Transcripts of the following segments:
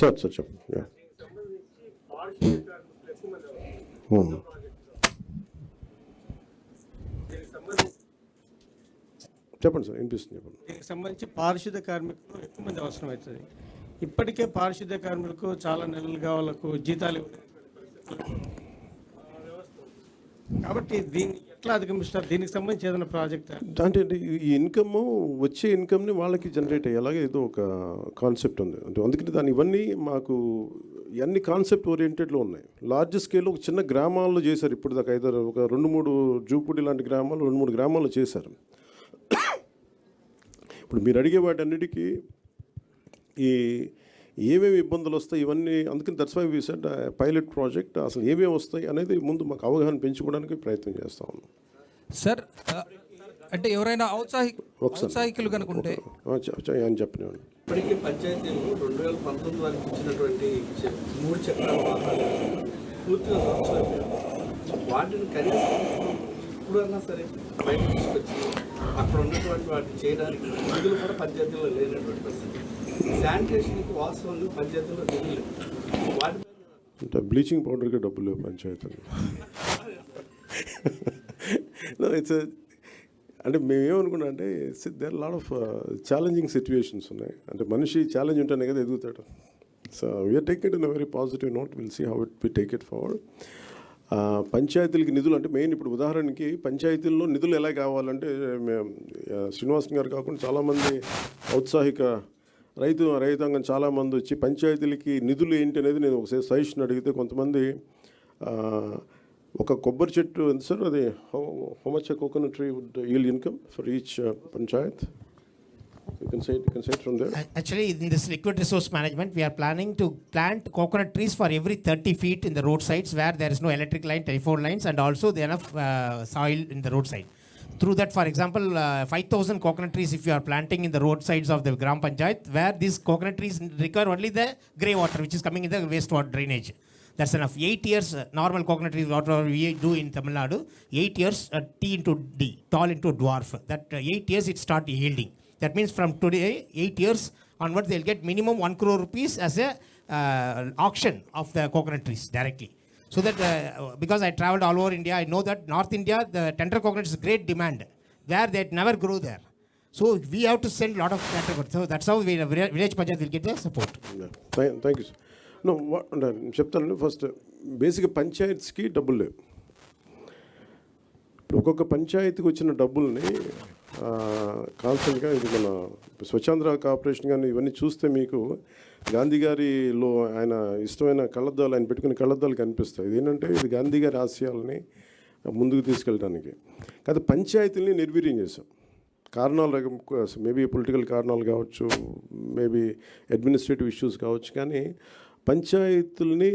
Sir చెప్పండి. చెప్పండి sir, వినిపిస్తుంది. చెప్పండి. దీనికి సంబంధించి పారిశుద్ధ కార్మికులు ఎక్కువ మంది అవసరం అవుతుంది. ఇప్పటికే పారిశుద్ధ కార్మికులకు చాలా నెలలుగా వాళ్ళకు జీతాలు కాబట్టి దీన్ని ఎట్లా అధిగమిస్తారు? దీనికి సంబంధించి ఏదైనా ప్రాజెక్ట్ అంటే ఈ ఇన్కమ్ వచ్చే ఇన్కమ్ని వాళ్ళకి జనరేట్ అయ్యేలాగా ఏదో ఒక కాన్సెప్ట్ ఉంది. అంటే అందుకని దాని ఇవన్నీ మాకు ఇవన్నీ కాన్సెప్ట్ ఓరియంటెడ్లో ఉన్నాయి. లార్జ్ స్కేల్లో ఒక చిన్న గ్రామాల్లో చేశారు. ఇప్పుడు దాకా ఐదారు ఒక 2-3 జూపూడి లాంటి గ్రామాలు 2-3 గ్రామాల్లో చేశారు. ఇప్పుడు మీరు అడిగే వాటి అన్నిటికీ ఈ ఏమేమి ఇబ్బందులు వస్తాయి ఇవన్నీ, అందుకని that's why we said pilot project అసలు ఏమేమి వస్తాయి అనేది ముందు మాకు అవగాహన పెంచుకోవడానికి ప్రయత్నం చేస్తా ఉన్నాం. సార్ అంటే ఎవరైనా ఔత్సాహికులు కనుకుంటే అని చెప్పినాను. ఇప్పటికీ పంచాయతీలు 2019 వరకు ఇచ్చినటువంటి 3 చక్రాల వాహనాలు పూర్తిగా వాటిని కనీసం ఇప్పుడన్నా సరే బయట తీసుకొచ్చి అక్కడ ఉన్నటువంటి వాటిని చేయడానికి నిధులు కూడా పంచాయతీలో లేనటువంటి పరిస్థితి. శానిటేషన్కి వాస్తవంగా పంచాయతీలో నిధులు వాటి అంటే బ్లీచింగ్ పౌడర్కి డబ్బులు లేవు పంచాయతీలు. ఇట్స్ అంటే మేమేమనుకున్నా అంటే there lot of challenging situations ఉన్నాయి. అంటే మనిషి ఛాలెంజ్ ఉంటేనే కదా ఎదుగుతాడు. So we're take it in a very positive note. Will see how it we take it forward. పంచాయతీలకి నిధులు అంటే మెయిన్ ఇప్పుడు ఉదాహరణకి పంచాయతీల్లో నిధులు ఎలా కావాలంటే శ్రీనివాసన్ గారు కాకుండా చాలామంది ఔత్సాహిక రైతాంగం చాలామంది వచ్చి పంచాయతీలకి నిధులు ఏంటి అనేది నేను ఒకసారి సజెషన్ అడిగితే కొంతమంది ఒక కొబ్బరి చెట్టు ఎంత సార్ అది how much coconut tree wood yield income for each panchayat? You can say it from there. Actually, in this liquid resource management, we are planning to plant coconut trees for every 30 feet in the roadsides where there is no electric line, telephone lines, and also there enough soil in the roadside. Through that, for example, 5,000 coconut trees if you are planting in the roadsides of the Gram Panchayat, where these coconut trees require only the grey water which is coming in the wastewater drainage. That's enough. 8 years normal coconut trees, whatever we do in Tamil Nadu, 8 years T into D, tall into dwarf. That 8 years it start yielding. That means from today, 8 years onwards, they'll get minimum 1 crore rupees as a auction of the coconut trees directly. So that because I traveled all over India, I know that North India, the tender coconut is great demand, where they never grow there. So we have to send a lot of tender coconut. So that's how village Panchayat will get the support. Thank you, sir. No, చెప్తాను. First బేసిక్గా పంచాయత్స్కి డబ్బులు లేవు. ఇప్పుడు ఒక్కొక్క పంచాయతీకి వచ్చిన డబ్బుల్ని కాన్స్టెంట్గా ఇది మన స్వచ్ఛాంధ్ర కార్పొరేషన్ కానీ ఇవన్నీ చూస్తే మీకు గాంధీ గారిలో ఆయన ఇష్టమైన కళ్ళద్దాలు ఆయన పెట్టుకునే కళ్ళద్దాలు కనిపిస్తాయి. ఇది ఏంటంటే ఇది గాంధీ గారి ఆశయాలని ముందుకు తీసుకెళ్ళడానికి కాదు, పంచాయతీలని నిర్వీర్యం చేశాం. కారణాలు మేబీ పొలిటికల్ కారణాలు కావచ్చు, మేబీ అడ్మినిస్ట్రేటివ్ ఇష్యూస్ కావచ్చు, కానీ పంచాయతీలని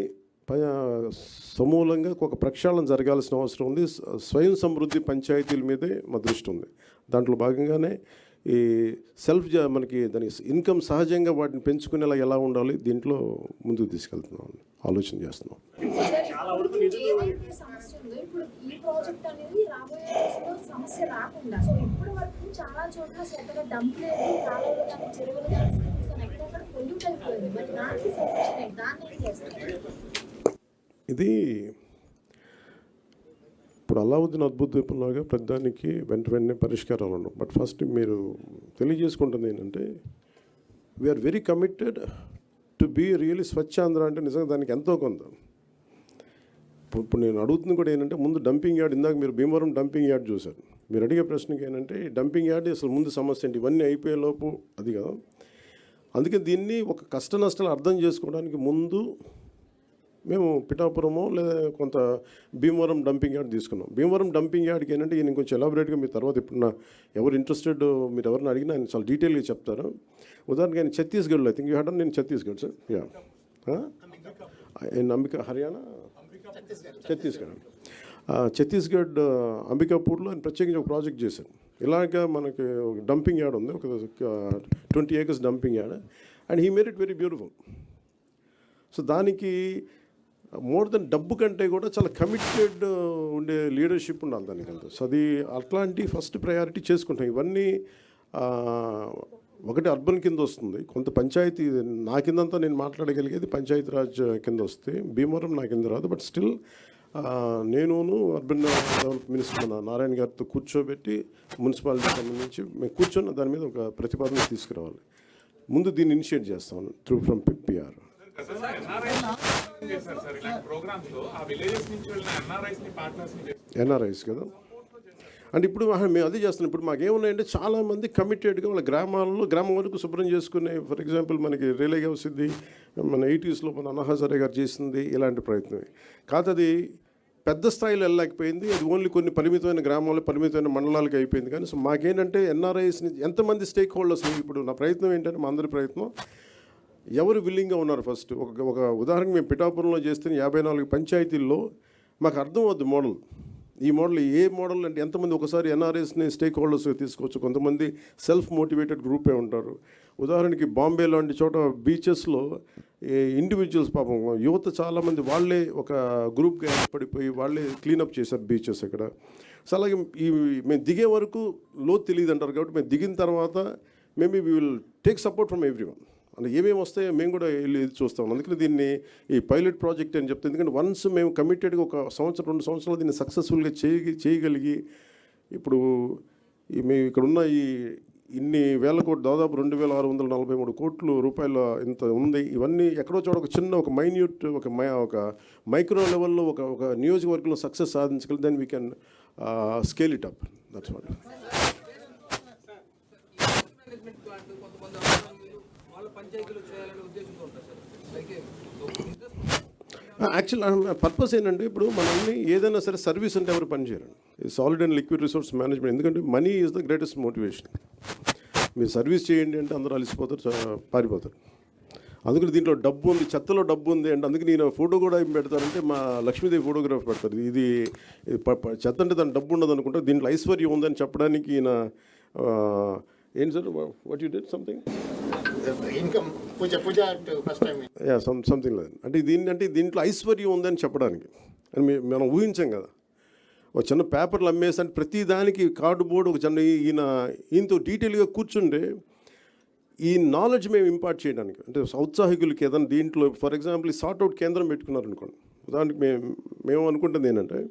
సమూలంగా ఒక ప్రక్షాళన జరగాల్సిన అవసరం ఉంది. స్వయం సమృద్ధి పంచాయతీల మీదే మా దృష్టి ఉంది. దాంట్లో భాగంగానే ఈ మనకి దాని ఇన్కమ్ సహజంగా వాటిని పెంచుకునేలా ఎలా ఉండాలి దీంట్లో ముందుకు తీసుకెళ్తున్నాం, ఆలోచన చేస్తున్నాం. ఇది ఇప్పుడు అల్లావుద్దీన్ అద్భుత దీపంలాగా పెద్దానికి వెంటనే పరిష్కారాలు ఉండవు. బట్ ఫస్ట్ మీరు తెలియజేసుకుంటుంది ఏంటంటే we are very committed to be really Swachh Andhra. అంటే నిజంగా దానికి ఎంతో కొంత ఇప్పుడు నేను అడుగుతుంది కూడా ఏంటంటే ముందు డంపింగ్ యార్డ్, ఇందాక మీరు భీమవరం డంపింగ్ యార్డ్ చూశారు. మీరు అడిగే ప్రశ్నకి ఏంటంటే డంపింగ్ యార్డ్ అసలు ముందు సమస్య ఏంటి, ఇవన్నీ అయిపోయేలోపు అది కదా. అందుకే దీన్ని ఒక కష్ట నష్టాలు అర్థం చేసుకోవడానికి ముందు మేము పిఠాపురమో లేదా కొంత భీమవరం డంపింగ్ యార్డ్ తీసుకున్నాం. భీమవరం డంపింగ్ యార్డ్కి ఏంటంటే ఈయన కొంచెం ఎలాబరేట్గా మీ తర్వాత ఇప్పుడు ఎవరు ఇంట్రెస్టెడ్ మీరు ఎవరిని అడిగినా ఆయన చాలా డీటెయిల్గా చెప్తారు. ఉదాహరణకి ఆయన ఛత్తీస్గఢ్లో ఐ థింక్ యూ హ్యాడ్ నేను ఛత్తీస్గఢ్ సార్ అంబికా హర్యానా ఛత్తీస్గఢ్ అంబికాపూర్లో ఆయన ప్రత్యేకించి ఒక ప్రాజెక్ట్ చేశారు. ఇలాగ మనకి ఒక డంపింగ్ యార్డ్ ఉంది, ఒక 20 acres dumping yard, and he made it very beautiful. So దానికి మోర్ దెన్ డబ్బు కంటే కూడా చాలా కమిటెడ్ ఉండే లీడర్షిప్ ఉండాలి దానికి అంతా. సో అది అట్లాంటి ఫస్ట్ ప్రయారిటీ చేసుకుంటాం. ఇవన్నీ ఒకటి అర్బన్ కింద వస్తుంది, కొంత పంచాయతీ నా కిందంతా నేను మాట్లాడగలిగేది పంచాయతీ రాజ్ కింద వస్తే, భీమవరం నా కింద రాదు. బట్ స్టిల్ నేను అర్బన్ డెవలప్ మినిస్టర్ మన నారాయణ గారితో కూర్చోబెట్టి మున్సిపాలిటీ సంబంధించి మేము కూర్చొని దాని మీద ఒక ప్రతిపాదన తీసుకురావాలి. ముందు దీన్ని ఇనిషియేట్ చేస్తాను త్రూ ఫ్రమ్ పిఆర్. ఎన్ఆర్ఐస్ కదా. అంటే ఇప్పుడు మేము అదే చేస్తున్నాం. ఇప్పుడు మాకేమున్నాయంటే చాలామంది కమిటెడ్గా వాళ్ళ గ్రామాల్లో గ్రామం వరకు శుభ్రం చేసుకునే, ఫర్ ఎగ్జాంపుల్ మనకి రిలే హౌస్ ఇది మన 80s మన అన్నాహజారే గారు చేసింది ఇలాంటి ప్రయత్నమే కాదు. అది పెద్ద స్థాయిలో వెళ్ళలేకపోయింది. అది ఓన్లీ కొన్ని పరిమితమైన గ్రామాలు పరిమితమైన మండలాలకి అయిపోయింది. కానీ సో మాకేంటంటే ఎన్ఆర్ఐస్ని ఎంతమంది స్టేక్ హోల్డర్స్, ఇప్పుడు నా ప్రయత్నం ఏంటంటే మా అందరి ప్రయత్నం ఎవరు విల్లింగ్గా ఉన్నారు. ఫస్ట్ ఒక ఉదాహరణకు మేము పిఠాపురంలో చేస్తే 54 పంచాయతీల్లో మాకు అర్థం అవుద్ది మోడల్. ఈ మోడల్ ఏ మోడల్ అంటే ఎంతమంది ఒకసారి ఎన్ఆర్ఎస్ని స్టేక్ హోల్డర్స్ తీసుకోవచ్చు. కొంతమంది సెల్ఫ్ మోటివేటెడ్ గ్రూపే ఉంటారు. ఉదాహరణకి బాంబే లాంటి చోట బీచెస్లో ఇండివిజువల్స్ పాపం యువత చాలామంది వాళ్ళే ఒక గ్రూప్గా ఏర్పడిపోయి వాళ్ళే క్లీనప్ చేశారు బీచెస్ అక్కడ. సో అలాగే మేము దిగే వరకు లోతు తెలియదు అంటారు. కాబట్టి మేము దిగిన తర్వాత maybe we will take support from everyone. అంటే ఏమేమి వస్తాయో మేము కూడా వెళ్ళి చూస్తాం. అందుకని దీన్ని ఈ పైలట్ ప్రాజెక్ట్ అని చెప్తాం. ఎందుకంటే వన్స్ మేము కమిటెడ్గా ఒక సంవత్సరం 2 సంవత్సరాలు దీన్ని సక్సెస్ఫుల్గా చేయగలిగి ఇప్పుడు మేము ఇక్కడ ఉన్న ఇన్ని వేల కోట్లు, దాదాపు 2643 కోట్ల రూపాయల ఇంత ఉంది. ఇవన్నీ ఎక్కడో చోట ఒక చిన్న ఒక మైన్యూట్ ఒక మైక్రో లెవెల్లో ఒక నియోజకవర్గంలో సక్సెస్ సాధించగలిగి then we can scale it up. That's what. Actual purpose ఏంటంటే ఇప్పుడు మనల్ని ఏదైనా సరే సర్వీస్ అంటే ఎవరు పనిచేయరండి. Solid and liquid resource management. ఎందుకంటే money is the greatest motivation. మీరు సర్వీస్ చేయండి అంటే అందరూ అలసిపోతారు, పారిపోతారు. అందుకని దీంట్లో డబ్బు ఉంది, చెత్తలో డబ్బు ఉంది అంటే అందుకే నేను ఫోటో కూడా ఏం పెడతానంటే మా లక్ష్మీదేవి ఫోటోగ్రాఫ్ పెడతారు. ఇది చెత్త అంటే దాని డబ్బు ఉండదు అనుకుంటారు, దీంట్లో ఐశ్వర్యం ఉందని చెప్పడానికి ఈయన ఏంటి sir what you did something income పూజ ఫస్ట్ టైం సంథింగ్ లేదు అంటే దీంట్లో ఐశ్వర్యం ఉందని చెప్పడానికి. అని మనం ఊహించాం కదా. ఒక చిన్న పేపర్లు అమ్మేసి అంటే ప్రతి దానికి కార్డుబోర్డు ఒక చిన్న ఈయనతో డీటెయిల్గా కూర్చుంటే ఈ నాలెడ్జ్ మేము ఇంపార్ట్ చేయడానికి అంటే ఔత్సాహికులకి ఏదైనా దీంట్లో ఫర్ ఎగ్జాంపుల్ ఈ సార్ట్అవుట్ కేంద్రం పెట్టుకున్నారనుకోండి. ఉదాహరణకి మేము అనుకుంటుంది ఏంటంటే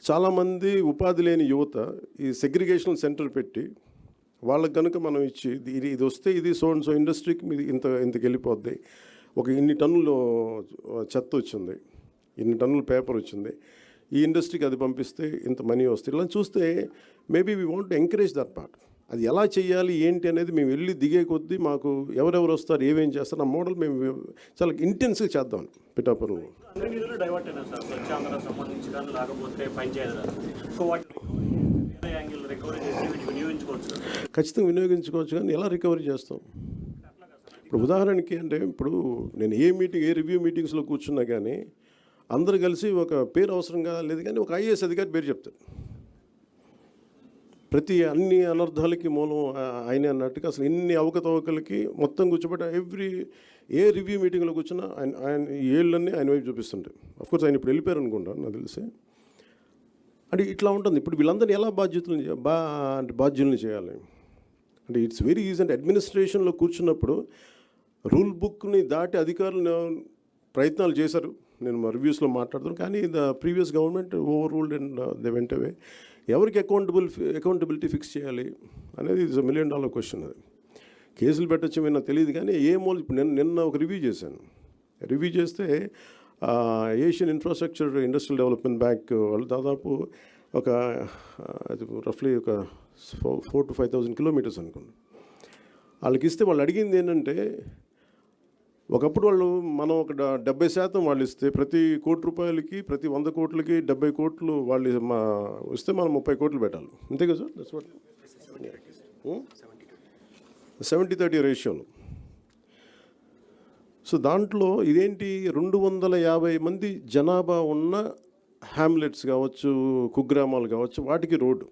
చాలామంది ఉపాధి లేని యువత ఈ సెగ్రిగేషన్ సెంటర్ పెట్టి వాళ్ళకి కనుక మనం ఇచ్చి ఇది వస్తే ఇది సో ఇండస్ట్రీకి మీది ఇంతకు వెళ్ళిపోద్ది, ఒక ఇన్ని టన్నులు చెత్త వచ్చింది, ఇన్ని టన్నులు పేపర్ వచ్చింది, ఈ ఇండస్ట్రీకి అది పంపిస్తే ఇంత మనీ వస్తుంది. ఇలా చూస్తే maybe we want to encourage that part. అది ఎలా చేయాలి ఏంటి అనేది మేము వెళ్ళి దిగే కొద్దీ మాకు ఎవరెవరు వస్తారు ఏమేం చేస్తారు ఆ మోడల్ మేము చాలా ఇంటెన్స్గా చేద్దాం పిఠాపురంలో. ఖచ్చితంగా వినియోగించుకోవచ్చు. కానీ ఎలా రికవరీ చేస్తాం? ఇప్పుడు ఉదాహరణకి అంటే ఇప్పుడు నేను ఏ రివ్యూ మీటింగ్స్లో కూర్చున్నా కానీ అందరు కలిసి ఒక పేరు అవసరంగా లేదు కానీ ఒక ఐఏఎస్ అధికారి పేరు చెప్తారు. అన్ని అనర్థాలకి మూలం ఆయనే అన్నట్టుగా అసలు ఇన్ని అవకతవకలకి మొత్తం కూర్చోబెట్టి ఏ రివ్యూ మీటింగ్లో కూర్చున్నా ఆయన ఏళ్ళన్నీ ఆయన వైపు చూపిస్తుంటాయి. అఫ్కోర్స్ ఆయన ఇప్పుడు వెళ్ళిపోయారు అనుకుంటాను నాకు తెలిసి. అంటే ఇట్లా ఉంటుంది. ఇప్పుడు వీళ్ళందరినీ ఎలా బాధ్యుల్ని చేయాలి అంటే ఇట్స్ వెరీ ఈజీ. అంటే అడ్మినిస్ట్రేషన్లో కూర్చున్నప్పుడు రూల్ బుక్ని దాటి అధికారులు ప్రయత్నాలు చేశారు. నేను మా రివ్యూస్లో మాట్లాడుతాను. కానీ the previous government over ruled and they went away. ఎవరికి అకౌంటబిలిటీ ఫిక్స్ చేయాలి అనేది ఇట్స్ $1 million క్వశ్చన్. అది కేసులు పెట్టచ్చు నాకు తెలియదు. కానీ ఇప్పుడు నిన్న ఒక రివ్యూ చేశాను. రివ్యూ చేస్తే Asian infrastructure industrial development bank వాళ్ళు దాదాపు ఒక రఫ్లీ ఒక 4,000 to 5,000 kilometers అనుకోండి. వాళ్ళకి ఇస్తే వాళ్ళు అడిగింది ఏంటంటే ఒకప్పుడు మనం ఒక 70% వాళ్ళు ఇస్తే ప్రతి ₹1,00,00,000కి ప్రతి 100 కోట్లకి 70 కోట్లు వాళ్ళు ఇస్తే మనం 30 కోట్లు పెట్టాలి. అంతే కదా సార్? దట్స్ వాట్ 70-30 రేషియోలో. సో దాంట్లో ఇదేంటి 250 మంది జనాభా ఉన్న హ్యామ్లెట్స్ కావచ్చు, కుగ్రామాలు కావచ్చు, వాటికి రోడ్డు.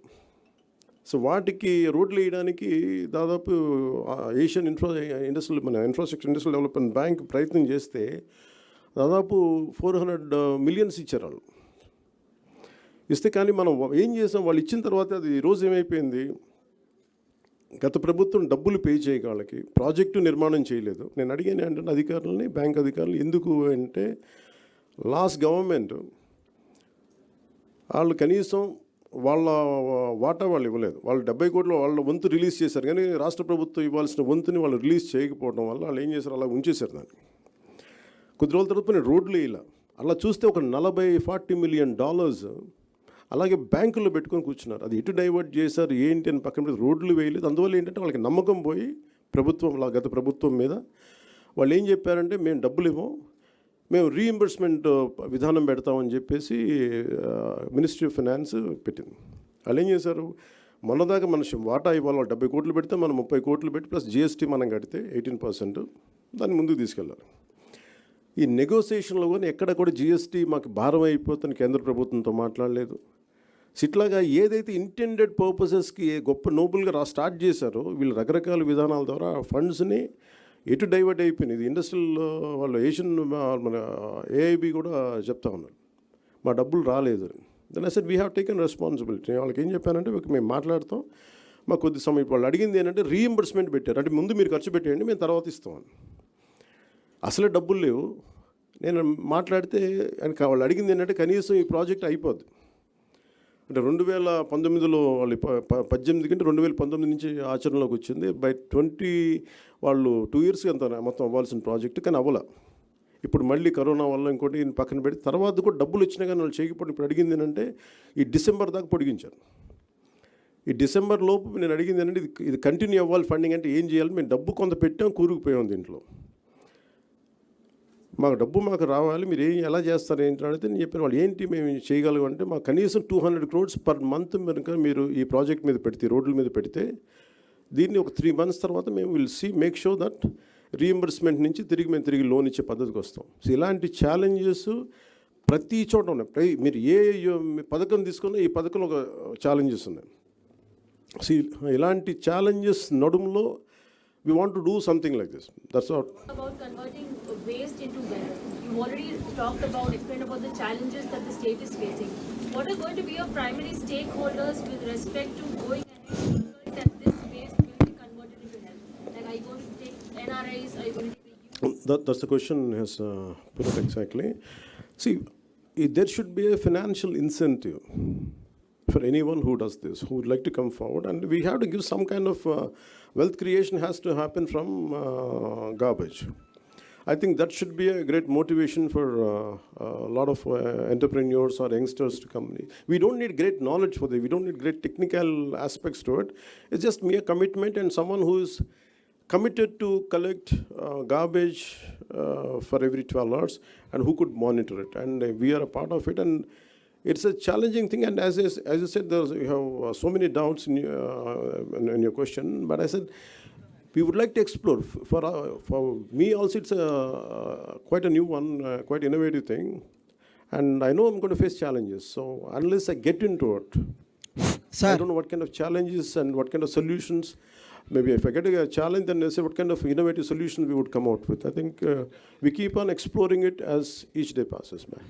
సో వాటికి రోడ్లు వేయడానికి దాదాపు Asian infrastructure industrial development bank ప్రయత్నం చేస్తే దాదాపు 400 million ఇచ్చారు వాళ్ళు. ఇస్తే కానీ మనం ఏం చేసాం, వాళ్ళు ఇచ్చిన తర్వాత అది రోజు ఏమైపోయింది గత ప్రభుత్వం డబ్బులు పే చేయగలకి ప్రాజెక్టు నిర్మాణం చేయలేదు. నేను అడిగాను ఏంటంటే అధికారులని, బ్యాంక్ అధికారులు, ఎందుకు అంటే లాస్ట్ గవర్నమెంట్ వాళ్ళు కనీసం వాళ్ళ వాటా వాళ్ళు ఇవ్వలేదు. వాళ్ళు 70 కోట్లు వాళ్ళ వంతు రిలీజ్ చేశారు, కానీ రాష్ట్ర ప్రభుత్వం ఇవ్వాల్సిన వంతుని వాళ్ళు రిలీజ్ చేయకపోవడం వల్ల వాళ్ళు ఏం చేశారు, అలా ఉంచేశారు దాన్ని. కొద్ది రోజుల తర్వాత నేను రోడ్లు వేయాల. అలా చూస్తే ఒక 40-40 మిలియన్ డాలర్స్ అలాగే బ్యాంకుల్లో పెట్టుకొని కూర్చున్నారు. అది ఎటు డైవర్ట్ చేశారు ఏంటి అని పక్కన పెట్టి రోడ్లు వేయలేదు. అందువల్ల ఏంటంటే వాళ్ళకి నమ్మకం పోయి గత ప్రభుత్వం మీద వాళ్ళు ఏం చెప్పారంటే మేము డబ్బులు ఇవ్వం, మేము రీఇంబర్స్మెంట్ విధానం పెడతామని చెప్పేసి మినిస్ట్రీ ఆఫ్ ఫైనాన్స్ పెట్టింది. వాళ్ళు ఏం చేశారు, మొన్నదాకా మన వాటా ఇవ్వాలి, 70 కోట్లు పెడితే మనం 30 కోట్లు పెట్టి ప్లస్ జిఎస్టీ మనం కడితే 18% దాన్ని ముందుకు తీసుకెళ్ళాలి. ఈ నెగోసియేషన్లో కానీ ఎక్కడ కూడా జిఎస్టీ మాకు భారం అయిపోతుంది కేంద్ర ప్రభుత్వంతో మాట్లాడలేదు. ఇట్లాగా ఏదైతే ఇంటెండెడ్ పర్పసెస్కి గొప్ప నోబుల్గా స్టార్ట్ చేశారో వీళ్ళు రకరకాల విధానాల ద్వారా ఫండ్స్ని ఎటు డైవర్ట్ అయిపోయింది. ఇది ఇండస్ట్రియల్ వాళ్ళు ఏషియన్ మన ఏఐబి కూడా చెప్తా ఉన్నారు మా డబ్బులు రాలేదు. Then I said we have taken responsibility. వాళ్ళకి ఏం చెప్పానంటే మేము మాట్లాడతాం, మాకు కొద్ది సమయం వాళ్ళు అడిగింది ఏంటంటే రీఎంబర్స్మెంట్ పెట్టారు, అంటే ముందు మీరు ఖర్చు పెట్టేయండి మేము తర్వాత ఇస్తామని. అసలే డబ్బులు లేవు. నేను మాట్లాడితే వాళ్ళు అడిగింది ఏంటంటే కనీసం ఈ ప్రాజెక్ట్ అయిపోద్ది అంటే 2019లో వాళ్ళు 18 కంటే 2019 నుంచి ఆచరణలోకి వచ్చింది. బై 20 వాళ్ళు 2 years అంత మొత్తం అవ్వాల్సిన ప్రాజెక్టు, కానీ అవ్వాల. ఇప్పుడు మళ్ళీ కరోనా వల్ల ఇంకోటి పక్కన పెట్టి తర్వాత కూడా డబ్బులు వచ్చినా కానీ వాళ్ళు చేయకపోతే ఇప్పుడు అడిగింది ఏంటంటే ఈ డిసెంబర్ దాకా పొడిగించారు. ఈ డిసెంబర్ లోపు నేను అడిగింది ఏంటంటే ఇది కంటిన్యూ అవ్వాలి ఫండింగ్, అంటే ఏం చేయాలి, మేము డబ్బు కొంత పెట్టాం కూరుకుపోయాం దీంట్లో, మాకు డబ్బు మాకు రావాలి, మీరు ఎలా చేస్తారు ఏంటి అడిగితే నేను చెప్పాను వాళ్ళు ఏంటి మేము చేయగలం అంటే మాకు కనీసం 200 crores పర్ మంత్ మీరు ఈ ప్రాజెక్ట్ మీద పెడితే, రోడ్ల మీద పెడితే దీన్ని ఒక 3 months తర్వాత మేము will make sure that reimbursement నుంచి మేము తిరిగి లోన్ ఇచ్చే పద్ధతికి వస్తాం. సో ఇలాంటి ఛాలెంజెస్ ప్రతి చోట ఉన్నాయి. మీరు ఏ పథకం తీసుకున్నా ఈ పథకంలో ఒక ఛాలెంజెస్ ఉన్నాయి. సో ఇలాంటి challenges నడుములో we want to do something like this. That's all. About converting waste into wealth. You already explained about the challenges that the state is facing. What are going to be your primary stakeholders with respect to going ahead and ensuring that this waste will be converted into wealth? Like, are you going to take NRIs? Are you going to take youth? That's the question has put it exactly. See, there should be a financial incentive for anyone who does this, who would like to come forward, and we have to give some kind of wealth creation has to happen from garbage. I think that should be a great motivation for a lot of entrepreneurs or youngsters to come. We don't need great knowledge for this. We don't need great technical aspects to it. It's just mere commitment and someone who is committed to collect garbage for every 12 hours and who could monitor it. And we are a part of it. And it's a challenging thing, and as you said, you have so many doubts in your question. But I said we would like to explore. For me also, it's quite a new one, quite innovative thing, and I know I'm going to face challenges. So unless I get into it, Sir. I don't know what kind of challenges and what kind of solutions. Maybe if I get a challenge, then I say what kind of innovative solutions we would come out with. I think we keep on exploring it as each day passes by.